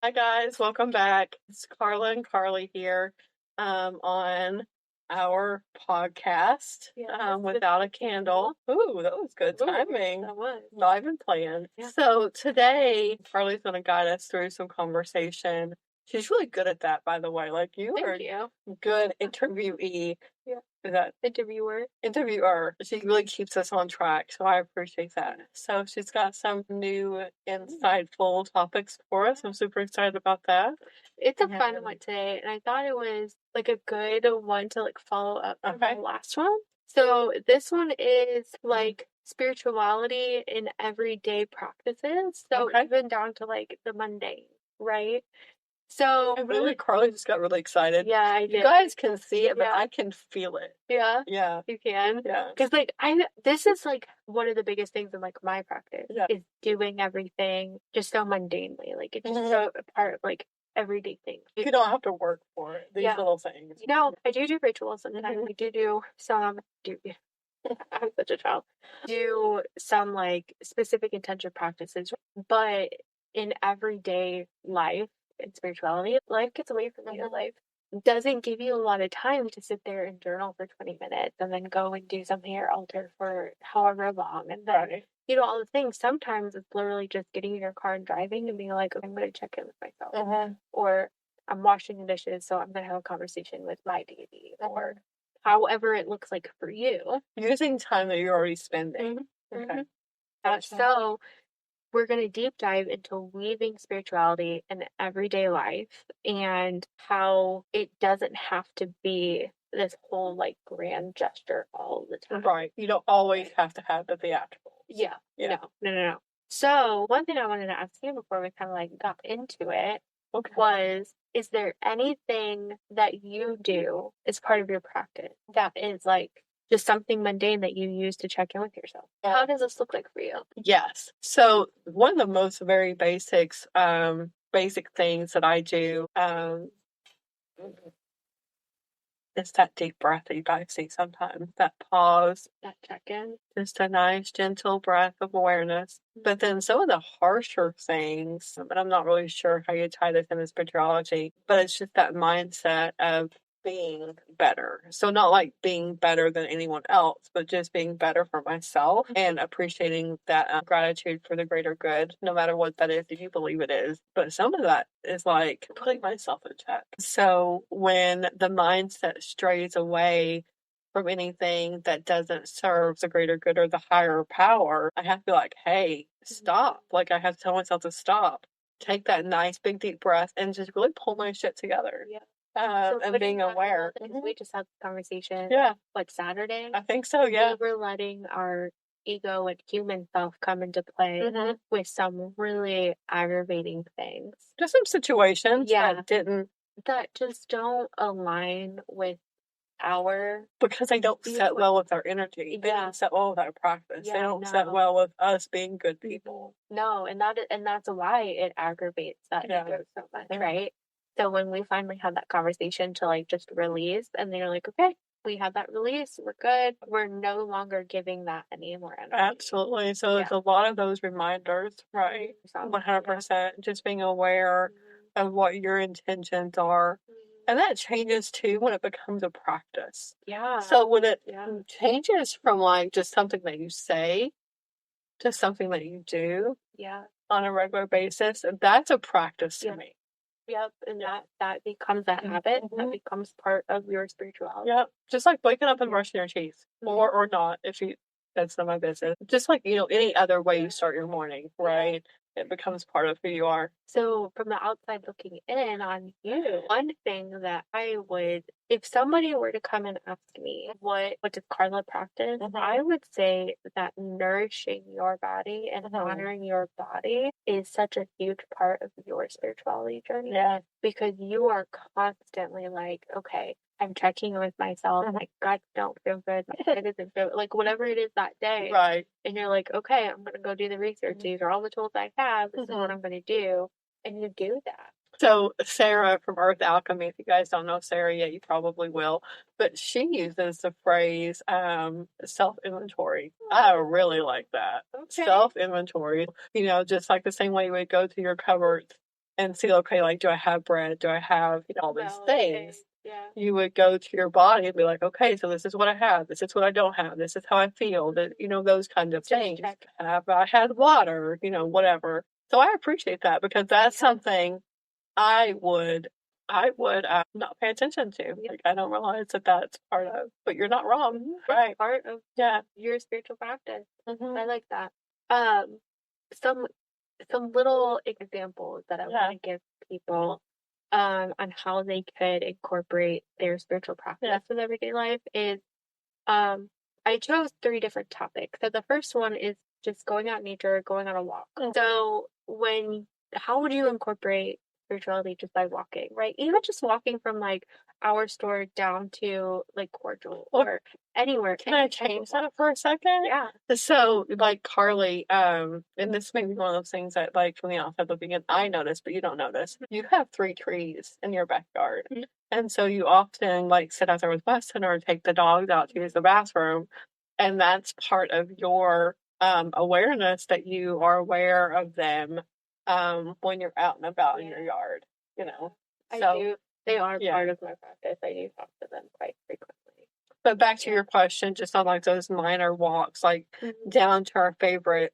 Hi guys, welcome back. It's Karla and Carly here on our podcast, Without a Candle. Ooh, that was good timing. That was. Not even planned. Yeah. So today, Carly's going to guide us through some conversation. She's really good at that, by the way. Like, you are a good interviewee. Yeah. Is that Interviewer? She really keeps us on track, so I appreciate that. So she's got some new, insightful topics for us. I'm super excited about that. It's a fun one today, and I thought it was like a good one to like follow up on the last one. So this one is like spirituality in everyday practices. So even down to like the mundane, right? So Carly just got really excited. Yeah, I did. You guys can see it, but I can feel it. Yeah. Yeah. You can? Yeah. Because like this is like one of the biggest things in like my practice is doing everything just so mundanely. Like it's just so a part of like everyday things. You don't have to work for it. These little things. You know, I do rituals sometimes. I do some I'm such a child. Do some like specific intention practices, but in everyday life and spirituality, life gets away from you. Life doesn't give you a lot of time to sit there and journal for 20 minutes and then go and do some hair altar for however long and then all the things. Sometimes it's literally just getting in your car and driving and being like, okay, I'm going to check in with myself. Or I'm washing the dishes, so I'm going to have a conversation with my deity. Or however it looks like for you. Using time that you're already spending. Okay. So we're going to deep dive into weaving spirituality in everyday life and how it doesn't have to be this whole like grand gesture all the time. Right. You don't always have to have the theatrical. Yeah. No. So one thing I wanted to ask you before we kind of like got into it was, is there anything that you do as part of your practice that is like just something mundane that you use to check in with yourself? How does this look like for you? Yes. So one of the most very basic things that I do, it's that deep breath that you guys see sometimes, that pause, that check-in, just a nice gentle breath of awareness. But then some of the harsher things, but I'm not really sure how you tie this into spirituality, but it's just that mindset of being better. So not like being better than anyone else, but just being better for myself and appreciating that gratitude for the greater good, no matter what that is, if you believe it is. But some of that is like putting myself in check. So when the mindset strays away from anything that doesn't serve the greater good or the higher power, I have to be like, hey, stop. Like I have to tell myself to stop. Take that nice big deep breath and just really pull my shit together. Yeah. And being aware. We just had this conversation. Yeah. Like Saturday. I think so, yeah. We were letting our ego and human self come into play with some really aggravating things. Just some situations that just don't align with because they don't set well with our energy. They don't set well with our practice. They don't set well with us being good people. No, and that's why it aggravates that ego so much, right? So when we finally had that conversation to like just release, and they're like, okay, we had that release, we're good. We're no longer giving that any more energy. Absolutely. So there's a lot of those reminders, right? 100%. Just being aware of what your intentions are. And that changes too when it becomes a practice. Yeah. So when it changes from like just something that you say to something that you do on a regular basis, that's a practice to me. Yep, and that becomes a habit. That becomes part of your spirituality. Yep, just like waking up and brushing your teeth, or not, if you, that's not my business. Just like, any other way you start your morning, right? It becomes part of who you are. So from the outside looking in on you, one thing that I would, if somebody were to come and ask me, what does Karla practice? I would say that nourishing your body and honoring your body is such a huge part of your spirituality journey. Yeah. Because you are constantly like, okay, I'm checking in with myself. My gut don't feel good. My head doesn't feel like whatever it is that day. Right. And you're like, okay, I'm gonna go do the research. These are all the tools I have. This is what I'm gonna do. And you do that. So Sarah from Earth Alchemy, if you guys don't know Sarah yet, you probably will. But she uses the phrase self-inventory. I really like that. Okay. Self-inventory. Just like the same way you would go to your cupboards and see, okay, like, do I have bread? Do I have, all these things? Yeah. You would go to your body and be like, okay, so this is what I have. This is what I don't have. This is how I feel. That, those kinds of things. Have I had water? Whatever. So I appreciate that, because that's something I would not pay attention to. Like, I don't realize that that's part of, but you're not wrong. Right. It's part of your spiritual practice. Mm-hmm. I like that. Some little examples that I want to give people on how they could incorporate their spiritual practice with everyday life is I chose 3 different topics. So the first one is just going out in nature, going on a walk. Mm-hmm. So how would you incorporate spirituality just by walking, right? Even just walking from like our store down to like Cordial or anywhere. Can I change that for a second? Yeah. So, like, Karlie, and this may be one of those things that, like, from the outside looking in, I notice, but you don't notice. You have 3 trees in your backyard. Mm-hmm. And so you often, like, sit out there with Weston or take the dogs out to use the bathroom. And that's part of your awareness, that you are aware of them when you're out and about in your yard, I do. They are part of my practice. I do talk to them quite frequently. But back to your question, just on like those minor walks, like down to our favorite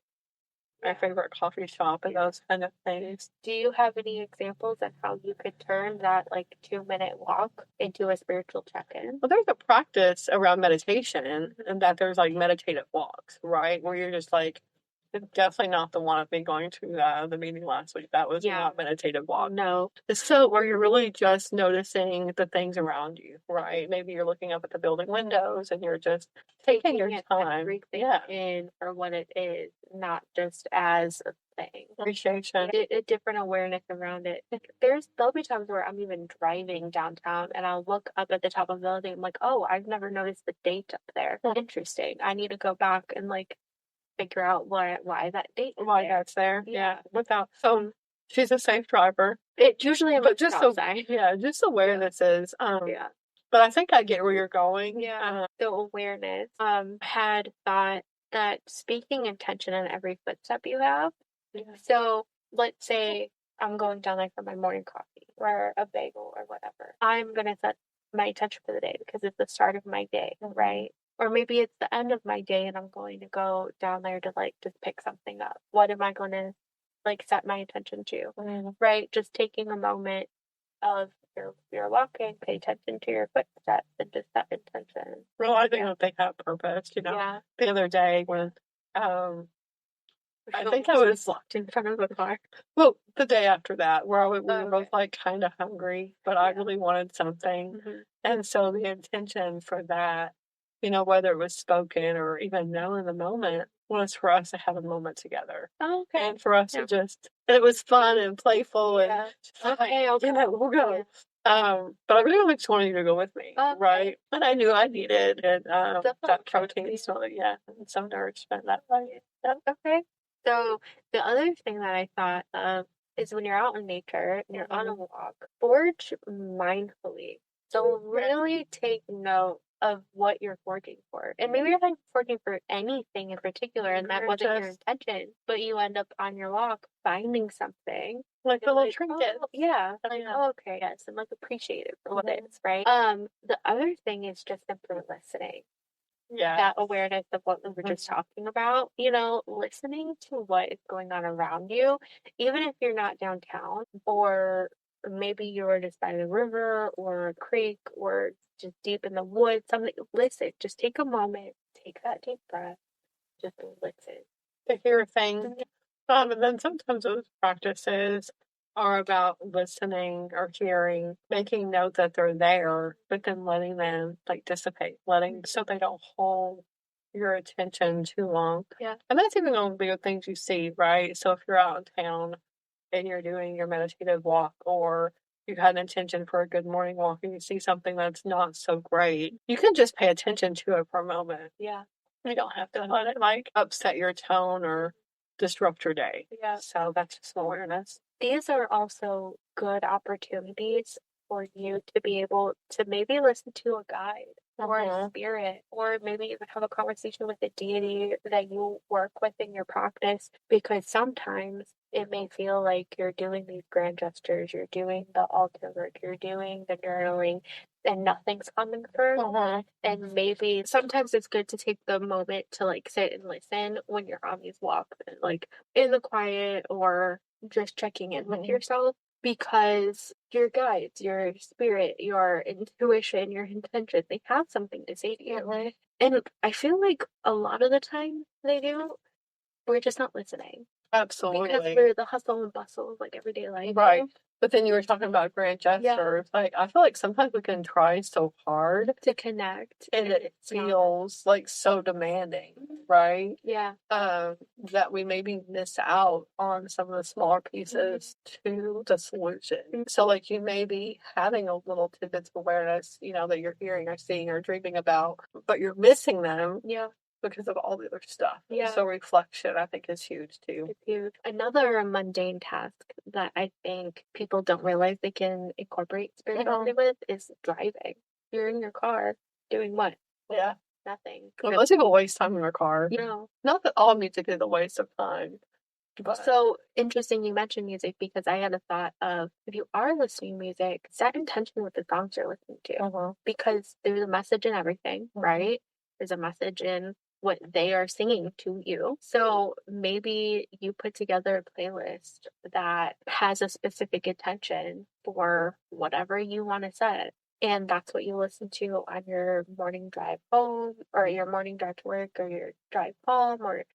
coffee shop and those kind of things. Do you have any examples of how you could turn that like 2-minute walk into a spiritual check-in? Well, there's a practice around meditation, and that there's like meditative walks, right? Where you're just like, definitely not the one I've been going to the meeting last week. That was not meditative walk. No. So where you're really just noticing the things around you, right? Maybe you're looking up at the building windows and you're just taking your time. Everything in for what it is, not just as a thing. Appreciation. A different awareness around it. There'll be times where I'm even driving downtown and I'll look up at the top of the building. I'm like, oh, I've never noticed the date up there. Interesting. I need to go back and like figure out why that date is why that's there. Yeah. So she's a safe driver. It usually, but just just awarenesses. But I think I get where you're going. Yeah. The awareness. Had thought that speaking intention in every footstep you have. Yeah. So let's say I'm going down there for my morning coffee or a bagel or whatever. I'm gonna set my intention for the day because it's the start of my day, right? Or maybe it's the end of my day and I'm going to go down there to like just pick something up. What am I going to like set my attention to? Right? Just taking a moment of you're walking, pay attention to your footsteps and just set intention. Realizing that they have purpose, The other day when I think I was locked in front of the car. Well, the day after that, where we were both like kind of hungry, but I really wanted something. Mm-hmm. And so the intention for that, whether it was spoken or even known in the moment, was for us to have a moment together. Oh, okay. And for us to it was fun and playful and okay, we'll go. But I really just wanted you to go with me, right? And I knew I needed that protein, so and some nourishment that way. Okay. So the other thing that I thought of is when you're out in nature and you're on a walk, forge mindfully. So really take note of what you're forging for. And maybe you're not forging for anything in particular, and that wasn't your intention, but you end up on your walk finding something. Like a little trinket. Oh, yeah. Like, okay, yes. And like appreciate it for what it is, right? The other thing is just simply listening. Yeah. That awareness of what we were just talking about, listening to what is going on around you, even if you're not downtown, or maybe you're just by the river or a creek or just deep in the woods, something. Listen, just take a moment, take that deep breath, just listen. To hear things. And then sometimes those practices are about listening or hearing, making note that they're there, but then letting them like dissipate, so they don't hold your attention too long. Yeah. And that's even going to be the things you see, right? So if you're out in town and you're doing your meditative walk, or you had an intention for a good morning walk and you see something that's not so great, you can just pay attention to it for a moment. Yeah. You don't have to let it like upset your tone or disrupt your day. Yeah. So that's just awareness. These are also good opportunities for you to be able to maybe listen to a guide. or spirit, or maybe even have a conversation with the deity that you work with in your practice, because sometimes it may feel like you're doing these grand gestures, you're doing the altar work, you're doing the journaling, and nothing's coming through. And maybe sometimes it's good to take the moment to like sit and listen when you're on these walks, like in the quiet, or just checking in with yourself, because your guides, your spirit, your intuition, your intention, they have something to say to you. And I feel like a lot of the time they do, we're just not listening. Absolutely. Because we're the hustle and bustle of like everyday life. Right. But then you were talking about grand gestures. Like, I feel like sometimes we can try so hard to connect, and it feels like so demanding, right? Yeah. That we maybe miss out on some of the smaller pieces to the solution. So, like, you may be having a little tidbits of awareness, you know, that you're hearing or seeing or dreaming about, but you're missing them. Yeah. Because of all the other stuff. Yeah. So reflection, I think, is huge too. It's huge. Another mundane task that I think people don't realize they can incorporate spirituality with is driving. You're in your car doing what? Yeah. Nothing. Well, most people waste time in their car. No. Not that all music is a waste of time. But so interesting you mentioned music, because I had a thought of, if you are listening to music, set intention with the songs you're listening to. Because there's a message in everything, right? There's a message in what they are singing to you. So maybe you put together a playlist that has a specific intention for whatever you want to set. And that's what you listen to on your morning drive home, or your morning drive to work, or your drive home, or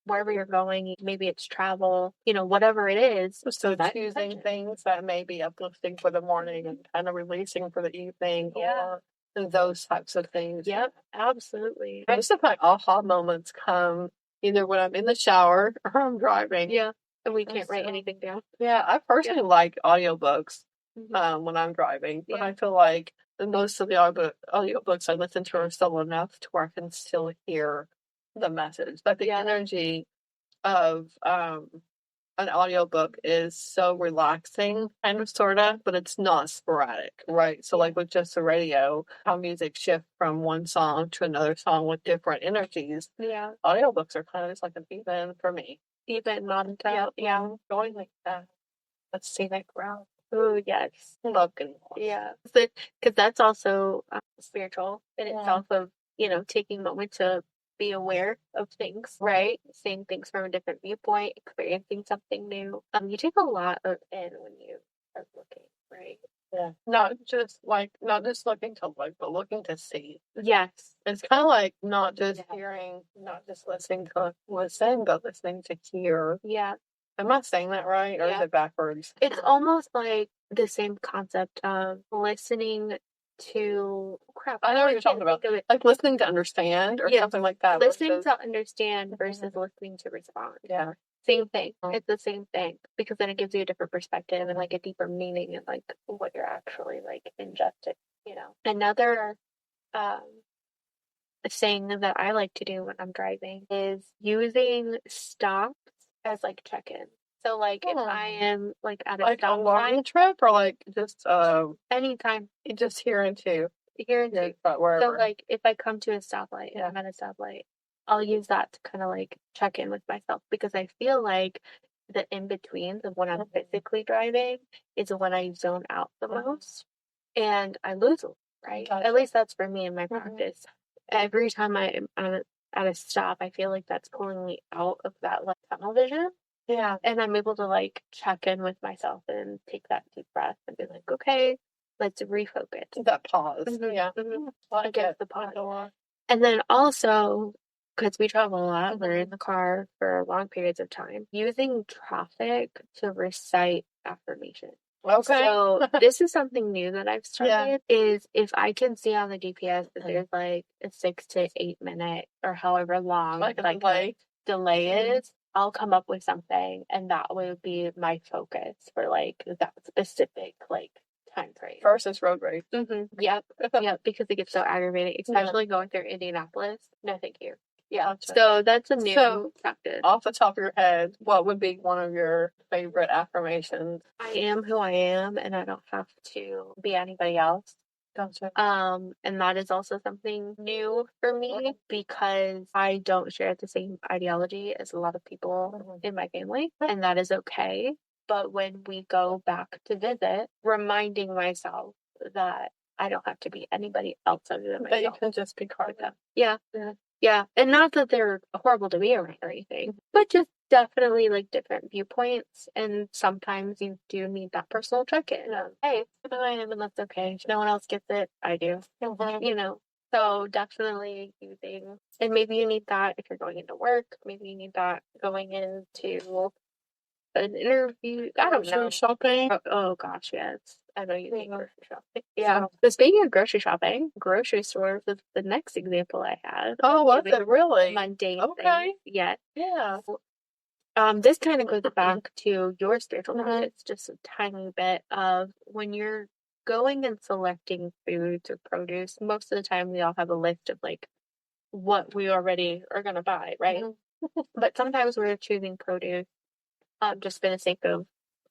wherever you're going. Maybe it's travel, you know, whatever it is. So choosing things that may be uplifting for the morning and kind of releasing for the evening, or those types of things. Yep, absolutely. Most of my aha moments come either when I'm in the shower or I'm driving. Yeah, and we can't write anything down. Yeah, I personally like audiobooks when I'm driving, but I feel like most of the audiobooks I listen to are still enough to where I can still hear the message. But the energy of an audiobook is so relaxing, kind of, sort of, but it's not sporadic, right? So, like with just the radio, how music shifts from one song to another song with different energies. Yeah. Audiobooks are kind of just like an even for me. Even modern time. Yeah. Going like that. Let's see that ground. Oh, yes. Love getting lost. Yeah. Because that's also spiritual in itself, of, you know, taking a moment to be aware of things, right? Seeing things from a different viewpoint, experiencing something new. You take a lot of in when you are looking, right? Yeah. Not just looking to look, but looking to see. Yes. It's kind of like not just hearing, not just listening to listen, but listening to hear. Yeah. Am I saying that right, or is it backwards? It's almost like the same concept of listening to crap. I know what you're talking about. Like listening to understand or something like that. Listening to understand versus listening to respond. Yeah. Same thing. It's the same thing, because then it gives you a different perspective and like a deeper meaning and like what you're actually like ingesting, you know. Another thing that I like to do when I'm driving is using stops as like check-in. So like if I am like at a stop a long trip, or like just anytime, just here and two. But wherever. So like if I come to a stoplight and I'm at a stoplight, I'll use that to kind of like check in with myself, because I feel like the in-betweens of when I'm physically driving is when I zone out the most and I lose, right? At least that's for me in my practice. Every time I'm at a stop, I feel like that's pulling me out of that like tunnel vision. Yeah. And I'm able to like check in with myself and take that deep breath and be like, okay, let's refocus. That pause. Yeah. Against the pause. And then also, because we travel a lot, we're in the car for long periods of time, using traffic to recite affirmations. Okay. So this is something new that I've started, is if I can see on the GPS that there's like a 6 to 8 minute or however long like delay is, I'll come up with something, and that would be my focus for like that specific like time frame. Versus road rage. Yep. Because it gets so aggravating, especially going through Indianapolis. No, thank you. Yeah. So that's a new practice. Off the top of your head, what would be one of your favorite affirmations? I am who I am, and I don't have to be anybody else. Gotcha. And that is also something new for me because I don't share the same ideology as a lot of people in my family, and that is okay. But when we go back to visit, reminding myself that I don't have to be anybody else other than myself. That you can just be Karlie. Yeah. Yeah. And not that they're horrible to be around or anything, but just definitely like different viewpoints. And sometimes you do need that personal check-in of, hey, I am, and that's okay. If no one else gets it, I do. You know. So definitely using, and maybe you need that if you're going into work. Maybe you need that going into an interview. I don't know. Grocery shopping. Oh gosh, yes. I know you hate grocery shopping. Yeah. But speaking of grocery shopping, grocery stores is the next example I had. Oh, was it really? Mundane Okay. things. Yeah. Yeah. This kind of goes back to your spiritual practice, just a tiny bit of when you're going and selecting foods or produce, most of the time we all have a list of like what we already are gonna buy, right? But sometimes we're choosing produce just for the sake of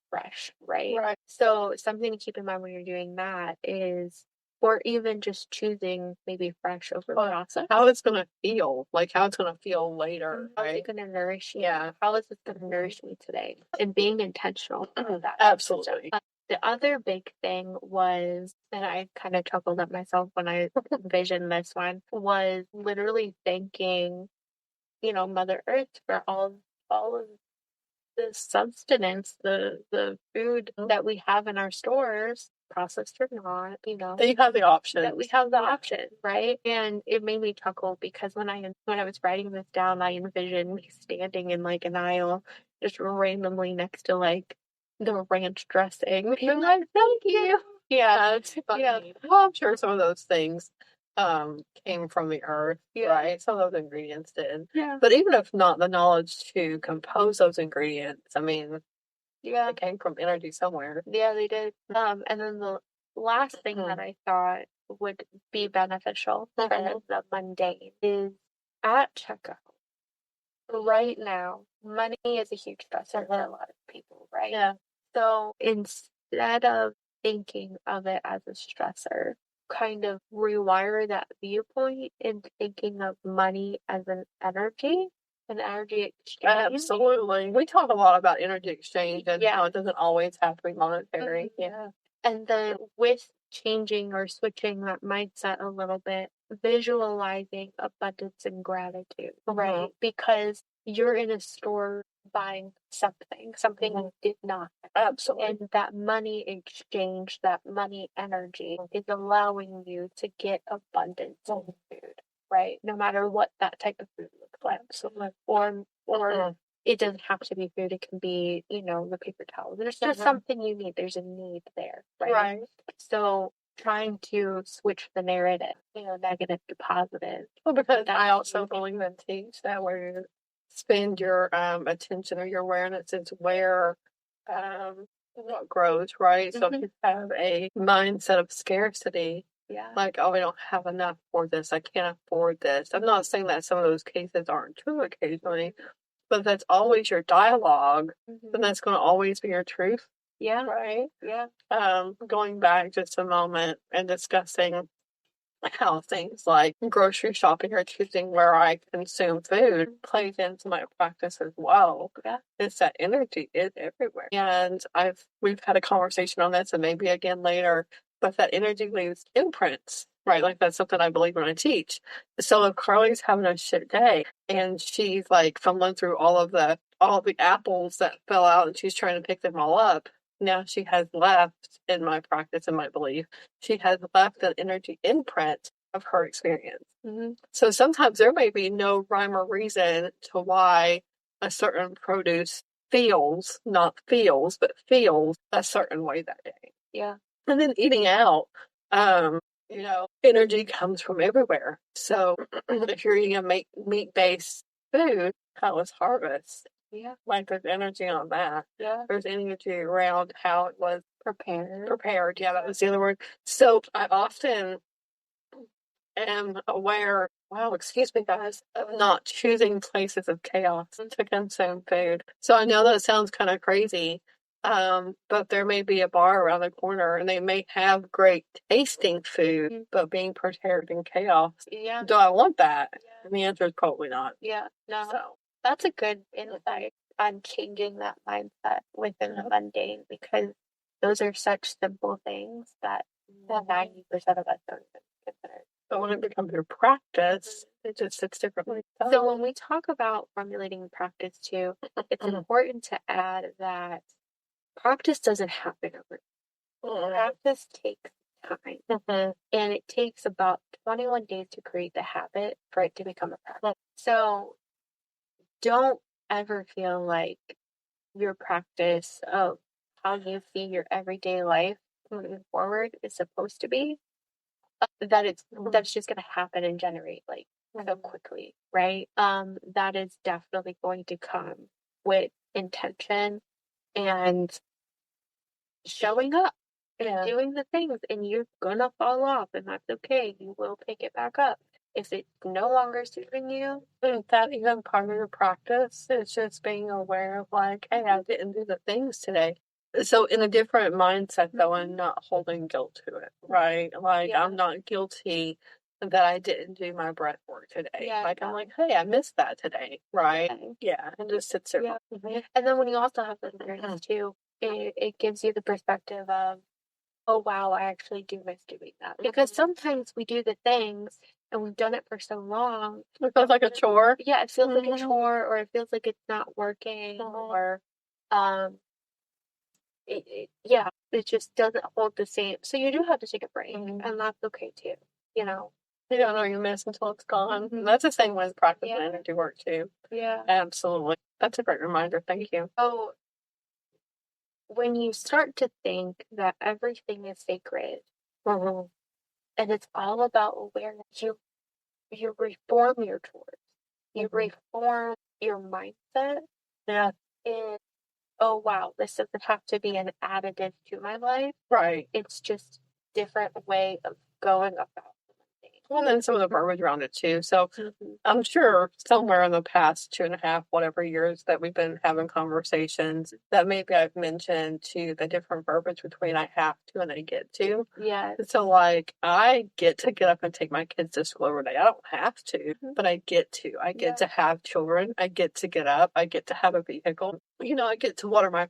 fresh, right? Right. So something to keep in mind when you're doing that is, or even just choosing maybe fresh over processed. How it's going to feel, like how it's going to feel later, How is right? it going to nourish you? Yeah. How is this going to nourish me today? And being intentional about that. Absolutely. The other big thing was, and I kind of chuckled at myself when I envisioned this one, was literally thanking, Mother Earth for all of the sustenance, the food that we have in our stores, processed or not, That you have the option. that we have the option, right? And it made me chuckle because when I was writing this down, I envisioned me standing in like an aisle, just randomly next to like the ranch dressing. I'm like, thank you. Yeah, it's funny. Yeah. Well, I'm sure some of those things came from the earth, Yeah. right? Some of those ingredients did. Yeah. But even if not, the knowledge to compose those ingredients, I mean, Yeah. it came from energy somewhere. Yeah, they did. And then the last thing that I thought would be beneficial for the mundane is at checkout. Right now, money is a huge stressor for a lot of people, right? Yeah. So instead of thinking of it as a stressor, kind of rewire that viewpoint in thinking of money as an energy exchange. Absolutely. We talk a lot about energy exchange and how it doesn't always have to be monetary. Yeah. And then with changing or switching that mindset a little bit, visualizing abundance and gratitude, right? Because you're in a store buying something you did not. Absolutely. And that money exchange, that money energy is allowing you to get abundance in food, right? No matter what that type of food looks like. Absolutely. Or it doesn't have to be food. It can be, the paper towels. There's just something you need. There's a need there, right? Right. So trying to switch the narrative, negative to positive. Well, because I also believe and teach that where you spend your attention or your awareness is where what grows, right? So if you have a mindset of scarcity, like, oh, I don't have enough for this, I can't afford this. I'm not saying that some of those cases aren't true occasionally, but that's always your dialogue, and that's going to always be your truth. Yeah. Right? Yeah. Going back just a moment and discussing how things like grocery shopping or choosing where I consume food plays into my practice as well. Yeah. It's that energy is everywhere. And we've had a conversation on this and maybe again later, but that energy leaves imprints. Right, like that's something I believe when I teach. So if Karlie's having a shit day and she's like fumbling through all the apples that fell out and she's trying to pick them all up, now she has left, in my practice and my belief, she has left an energy imprint of her experience. So sometimes there may be no rhyme or reason to why a certain produce not feels, but feels a certain way that day. Yeah. And then eating out, energy comes from everywhere. So if you're eating a meat-based food, how was harvest? Yeah. Like there's energy on that. Yeah. There's energy around how it was prepared. Yeah, that was the other word. So I often am aware, wow, excuse me guys, of not choosing places of chaos to consume food. So I know that sounds kind of crazy, But there may be a bar around the corner and they may have great tasting food, but being prepared in chaos. Yeah. Do I want that? Yeah. And the answer is probably not. Yeah. No. So that's a good insight on changing that mindset within the mundane, because those are such simple things that 90% of us don't even consider. But when it becomes your practice, it just sits differently. So when we talk about formulating practice too, it's important to add that practice doesn't happen overnight. Practice takes time. And it takes about 21 days to create the habit for it to become a practice. So don't ever feel like your practice of how you see your everyday life moving forward is supposed to be, that's just going to happen and generate like so quickly, right? That is definitely going to come with intention and showing up and doing the things, and you're gonna fall off, and that's okay. You will pick it back up. If it's no longer serving you, that even part of your practice is just being aware of like, hey, I didn't do the things today. So in a different mindset though, and not holding guilt to it, right? Like I'm not guilty that I didn't do my breath work today. I'm like, hey, I missed that today, right? Yeah, and just sits there. And then when you also have the awareness too, it gives you the perspective of, oh wow, I actually do miss doing that. Because sometimes we do the things and we've done it for so long. It feels like a chore. Yeah, it feels like a chore, or it feels like it's not working, or it just doesn't hold the same. So you do have to take a break, and that's okay too. You know, you don't know you miss until it's gone. That's the same with practice and energy work too. Yeah, absolutely. That's a great reminder. Thank you. So when you start to think that everything is sacred, and it's all about awareness, you reform your chores, you reform your mindset. Yeah. And oh wow, this doesn't have to be an additive to my life. Right. It's just different way of going about things. Well, then some of the verbiage around it too. So I'm sure somewhere in the past 2.5, whatever years that we've been having conversations, that maybe I've mentioned to the different verbiage between I have to and I get to. Yeah. So like I get to get up and take my kids to school every day. I don't have to, but I get to. I get to have children. I get to get up. I get to have a vehicle. I get to water my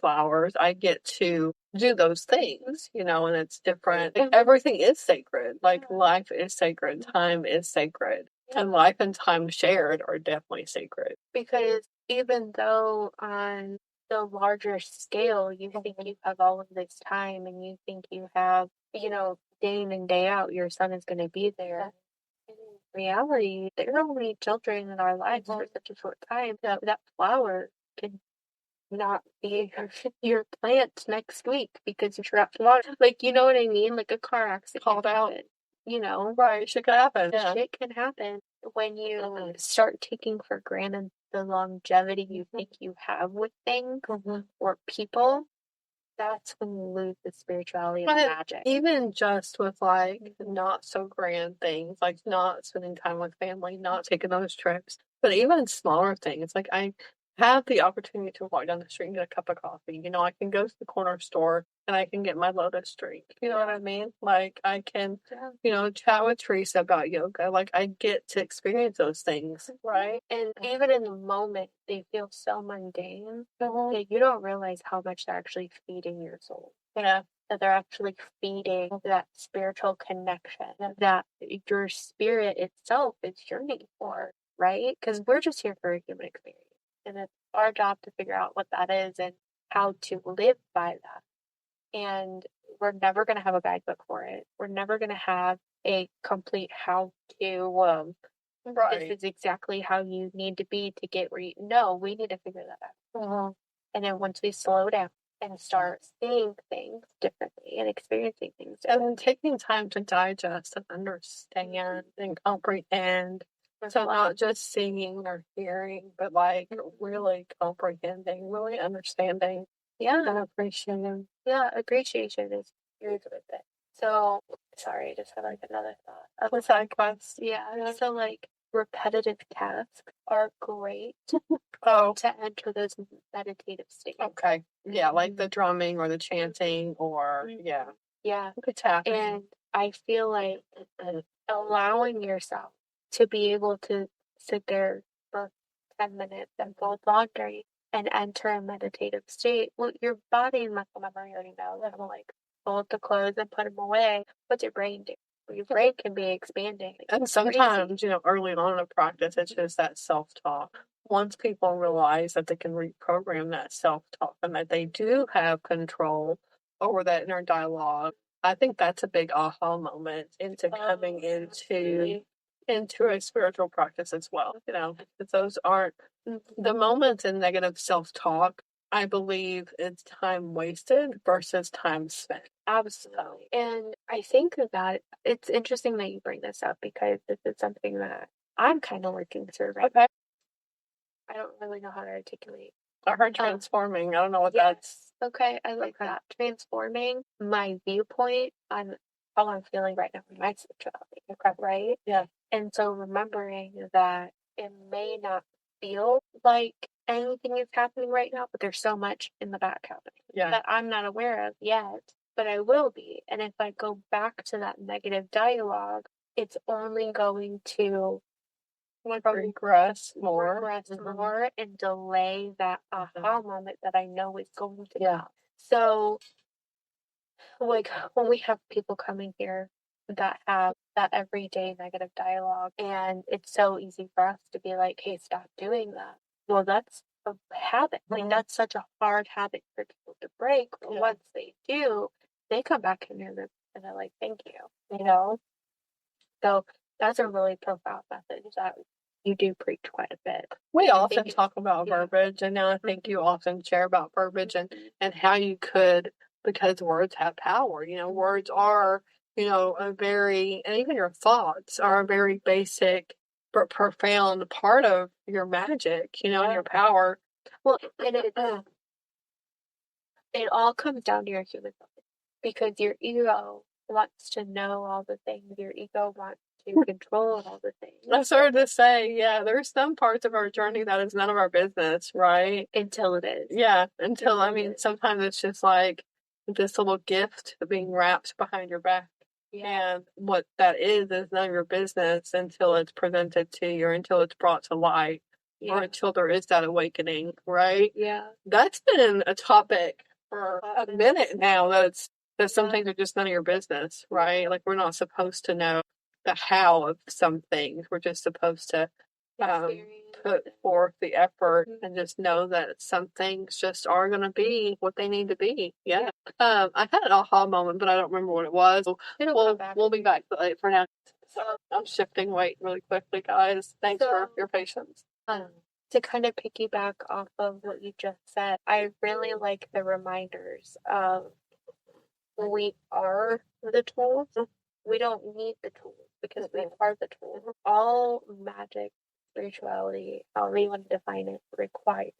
flowers. I get to do those things, and it's different. Like, everything is sacred. Like life is sacred. Time is sacred. And life and time shared are definitely sacred. Because even though on the larger scale, you think you have all of this time and you think you have, day in and day out, your son is going to be there. In reality, there are only children in our lives for such a short time. That flower can not be your plant next week because you trapped water. Like, you know what I mean? Like a car accident. Called out. Right, shit can happen. Yeah. Shit can happen when you start taking for granted the longevity you think you have with things or people. That's when you lose the spirituality and magic. Even just with like not so grand things, like not spending time with family, not taking those trips, but even smaller things, like I have the opportunity to walk down the street and get a cup of coffee. I can go to the corner store and I can get my Lotus drink. You know what I mean? Like I can, chat with Teresa about yoga. Like I get to experience those things, right? And even in the moment, they feel so mundane that you don't realize how much they're actually feeding your soul. Yeah. That they're actually feeding that spiritual connection that your spirit itself is yearning for, right? Because we're just here for a human experience. And it's our job to figure out what that is and how to live by that. And we're never going to have a guidebook for it. We're never going to have a complete how to, this is exactly how you need to be to get where you, no, we need to figure that out. And then once we slow down and start seeing things differently and experiencing things differently. And taking time to digest and understand and comprehend. So not just seeing or hearing, but like really comprehending, really understanding. Yeah. And appreciating. Yeah, appreciation is huge with it. So, sorry, I just had like another thought. With side quest. Yeah. So like repetitive tasks are great Oh, to enter those meditative states. okay. Yeah, like the drumming or the chanting or, yeah. Yeah. The tapping. And I feel like allowing yourself to be able to sit there for 10 minutes and fold laundry and enter a meditative state, well, your body and muscle memory already know that. I'm like, fold the clothes and put them away. What's your brain do? Your brain can be expanding. And sometimes, early on in a practice, it's just that self-talk. Once people realize that they can reprogram that self-talk and that they do have control over that inner dialogue, I think that's a big aha moment into coming into a spiritual practice as well. If those aren't the moments in negative self-talk. I believe it's time wasted versus time spent. Absolutely. And I think that it's interesting that you bring this up because this is something that I'm kind of working through right now. I don't really know how to articulate. I heard transforming. I don't know what that's. Okay, I like that. Transforming my viewpoint on how I'm feeling right now in my spirituality. Okay, right? Yeah. And so remembering that it may not feel like anything is happening right now, but there's so much in the back happening that I'm not aware of yet, but I will be. And if I go back to that negative dialogue, it's only going to regress more. More and delay that aha moment that I know is going to come. So, like, when we have people coming here that have that everyday negative dialogue, and it's so easy for us to be like, hey, stop doing that. Well, that's a habit. Like, that's such a hard habit for people to break. But once they do, they come back in here and they're like, thank you, So that's a really profound message that you do preach quite a bit. We often talk about verbiage, and now I think you often share about verbiage and how you could, because words have power. Words are, a very, and even your thoughts are a very basic but profound part of your magic, and your power. Well, and it all comes down to your human body because your ego wants to know all the things. Your ego wants to control all the things. I started to say, there's some parts of our journey that is none of our business, right? Until it is. Yeah, sometimes it's just like this little gift being wrapped behind your back. Yeah. And what that is none of your business until it's presented to you or until it's brought to light or until there is that awakening, right? Yeah. That's been a topic for a minute now. That some things are just none of your business, right? Like we're not supposed to know the how of some things. We're just supposed to put forth the effort and just know that some things just are going to be what they need to be. Yeah. I had an aha moment, but I don't remember what it was. We'll be back for now. So I'm shifting weight really quickly, guys. Thanks for your patience. To kind of piggyback off of what you just said, I really like the reminders of we are the tools. We don't need the tools because we are the tools. All magic, spirituality, however you want to define it, requires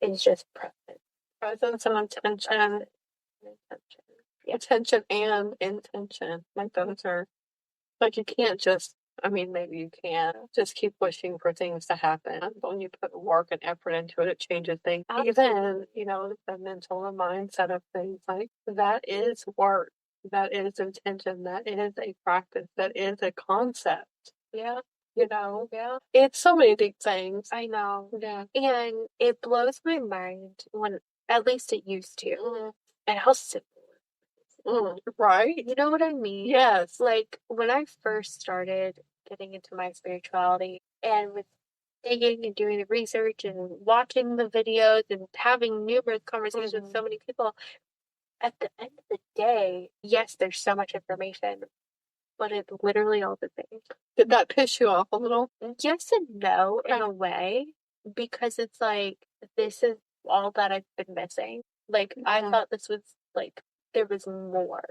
is just presence. Presence and intention. Attention and intention. Like those are, like you can't just, maybe you can just keep wishing for things to happen. But when you put work and effort into it, it changes things. Even, the mental and mindset of things, like that is work. That is intention. That is a practice. That is a concept. Yeah. It's so many deep things. I know. Yeah. And it blows my mind when, at least it used to, and how simple. Right? You know what I mean? Yes. Like when I first started getting into my spirituality and with digging and doing the research and watching the videos and having numerous conversations with so many people, at the end of the day, yes, there's so much information, but it's literally all the same. Did that piss you off a little? Yes and no, in a way, because it's like, this is all that I've been missing. Like, I thought this was, like, there was more.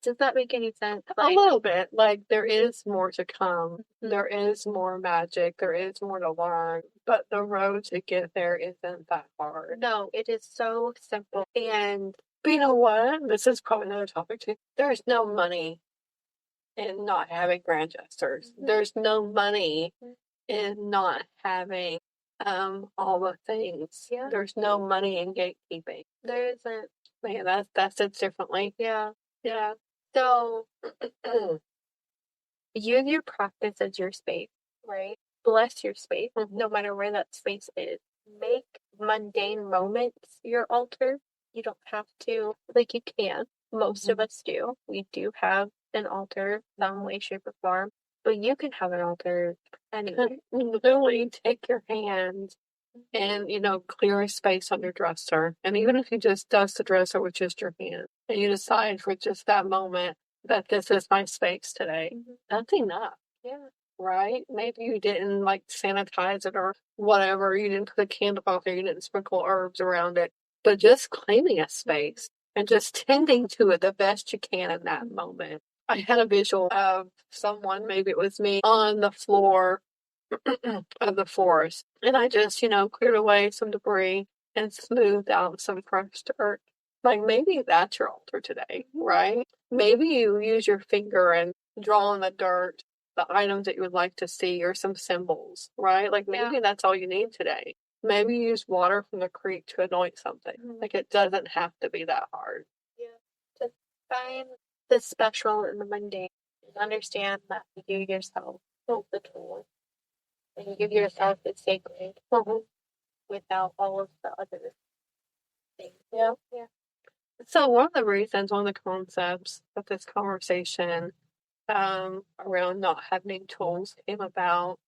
Does that make any sense? Like, a little bit. Like, there is more to come. There is more magic. There is more to learn. But the road to get there isn't that hard. No, it is so simple. And but you know what? This is probably another topic too. There's no money in not having grand gestures. There's no money in not having all the things. Yeah. There's no money in gatekeeping. There isn't. Man, that's it differently. Yeah. Yeah. So use your practice as your space, right? Bless your space, no matter where that space is. Make mundane moments your altar. You don't have to, like, you can. Most of us do. We do have an altar, some way, shape, or form. But you can have an altar and literally take your hand and, clear a space on your dresser. And even if you just dust the dresser with just your hand and you decide for just that moment that this is my space today, that's enough. Yeah. Right? Maybe you didn't sanitize it or whatever. You didn't put a candle out there. You didn't sprinkle herbs around it. But just claiming a space and just tending to it the best you can in that moment. I had a visual of someone, maybe it was me, on the floor of the forest. And I just, cleared away some debris and smoothed out some crushed dirt. Maybe that's your altar today, right? Maybe you use your finger and draw on the dirt the items that you would like to see or some symbols, right? Maybe that's all you need today. Maybe you use water from the creek to anoint something. It doesn't have to be that hard. Yeah. Just find the special in the mundane. Understand that you yourself hold the tool. And you give yourself the sacred without all of the other things. Yeah. Yeah. So one of the concepts of this conversation around not having tools came about.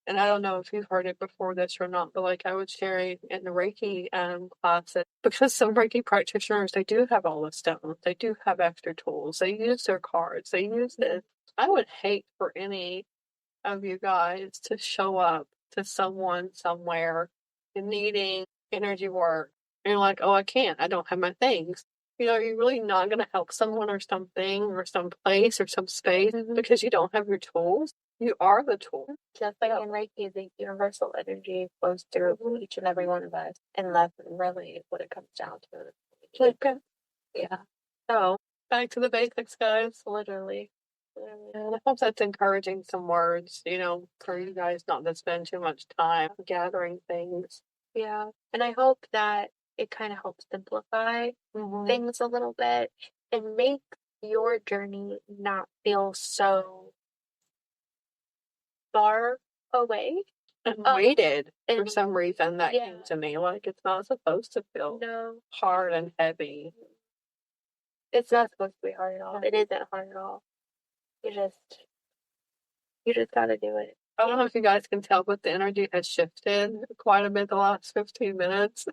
And I don't know if you've heard it before this or not, but I was sharing in the Reiki class that because some Reiki practitioners, they do have all the stones, they do have extra tools, they use their cards, they use this. I would hate for any of you guys to show up to someone somewhere needing energy work. And you're like, oh, I can't. I don't have my things. You're really not going to help someone or something or some place or some space because you don't have your tools. You are the tool. Just like in Reiki, the universal energy flows through each and every one of us. And that's really what it comes down to. Yeah. So, back to the basics, guys. Literally. And I hope that's encouraging some words, for you guys not to spend too much time gathering things. Yeah. And I hope that it kind of helps simplify things a little bit and make your journey not feel so far away. And weighted for some reason that came to me. It's not supposed to feel hard and heavy. It's not supposed to be hard at all. It isn't hard at all. You just gotta do it. I don't know if you guys can tell, but the energy has shifted quite a bit the last 15 minutes.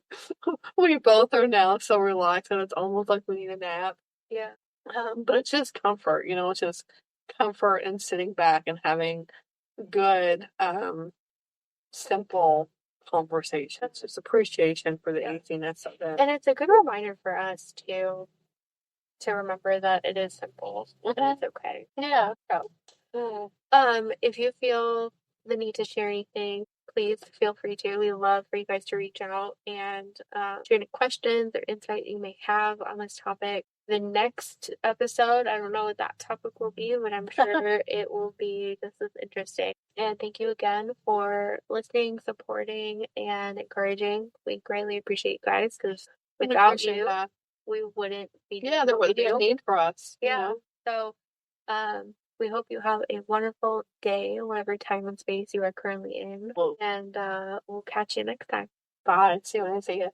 We both are now so relaxed and it's almost like we need a nap. Yeah. But it's just comfort, it's just comfort in sitting back and having good, simple conversations. Just appreciation for the easiness of it. And it's a good reminder for us to remember that it is simple and it's okay. Yeah. If you feel the need to share anything, please feel free to. We love for you guys to reach out and share any questions or insight you may have on this topic. The next episode, I don't know what that topic will be, but I'm sure it will be just as interesting. And thank you again for listening, supporting, and encouraging. We greatly appreciate you guys because without you, we wouldn't be doing there wouldn't be a need for us. So we hope you have a wonderful day, whatever time and space you are currently in. And we'll catch you next time. Bye. See you when I see you.